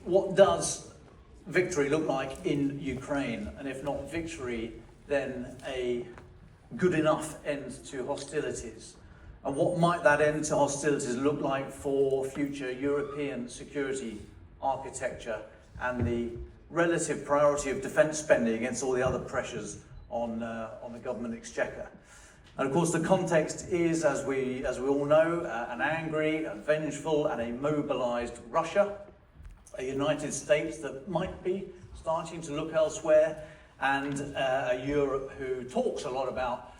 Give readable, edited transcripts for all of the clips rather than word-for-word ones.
what does victory look like in Ukraine? And if not victory, then a good enough end to hostilities? And what might that end to hostilities look like for future European security architecture and the relative priority of defence spending against all the other pressures on the government exchequer? And of course the context is, as we all know, an angry, a vengeful and a mobilised Russia, a United States that might be starting to look elsewhere, and a Europe who talks a lot about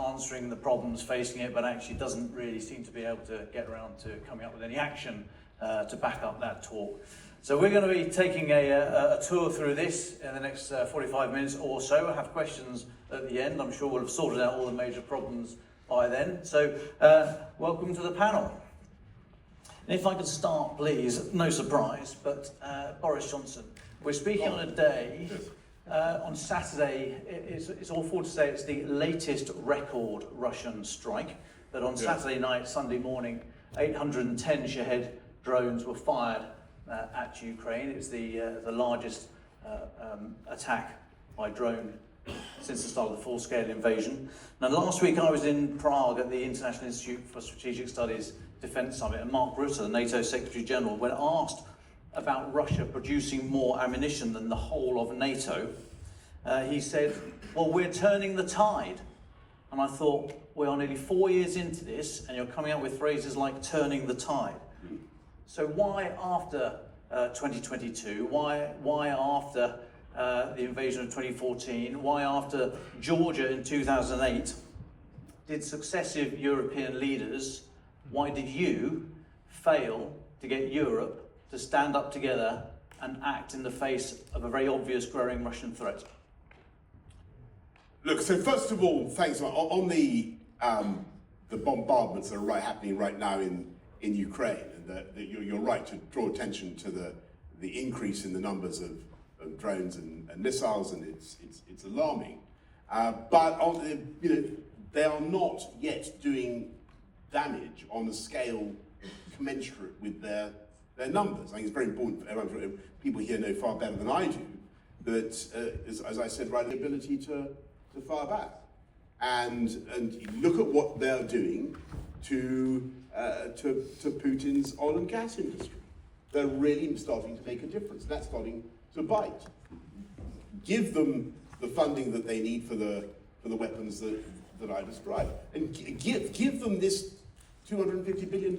answering the problems facing it, but actually doesn't really seem to be able to get around to coming up with any action to back up that talk. So we're going to be taking a tour through this in the next 45 minutes or so. I have questions at the end. I'm sure we'll have sorted out all the major problems by then. So welcome to the panel. And if I could start, please, no surprise, but Boris Johnson. We're speaking on a day, on Saturday, it's awful to say it's the latest record Russian strike, but on Saturday night, Sunday morning, 810 Shahed drones were fired at Ukraine. It was the largest attack by drone since the start of the full-scale invasion. Now, last week I was in Prague at the International Institute for Strategic Studies Defence Summit, and Mark Rutte, the NATO Secretary General, when asked about Russia producing more ammunition than the whole of NATO, he said, well, we're turning the tide. And I thought, we are nearly 4 years into this, and you're coming up with phrases like turning the tide. So why after 2022? Why after the invasion of 2014? Why after Georgia in 2008? Did successive European leaders, why did you fail to get Europe to stand up together and act in the face of a very obvious growing Russian threat? Look, so first of all, thanks on the bombardments that are happening right now in Ukraine. You're right to draw attention to the increase in the numbers of drones and missiles, and it's alarming. But they are not yet doing damage on a scale commensurate with their numbers. I think it's very important for everyone. People here know far better than I do that, as I said, right, the ability to fire back, and look at what they're doing to Putin's oil and gas industry. They're really starting to make a difference. That's starting to bite. Give them the funding that they need for the weapons that I described, and give them this $250 billion.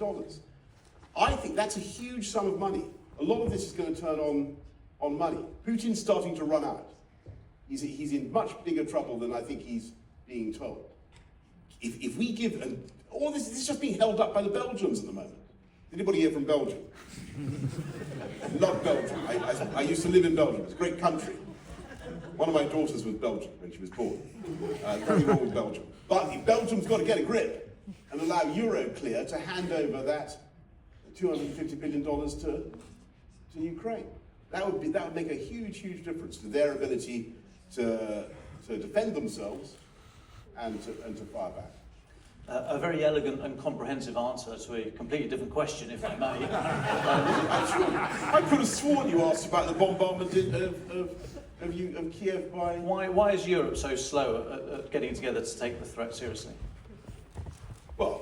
I think that's a huge sum of money. A lot of this is going to turn on money. Putin's starting to run out. He's in much bigger trouble than I think he's being told. If we give, and all this is just being held up by the Belgians at the moment. Anybody here from Belgium? Love Belgium. I used to live in Belgium. It's a great country. One of my daughters was Belgian when she was born. Very wrong with Belgium. But Belgium's got to get a grip and allow Euroclear to hand over that $250 billion to Ukraine. That would make a huge difference to their ability to defend themselves and to fire back. A very elegant and comprehensive answer to a completely different question, if I may. I could have sworn you asked about the bombardment of Kiev by... Why is Europe so slow at getting together to take the threat seriously?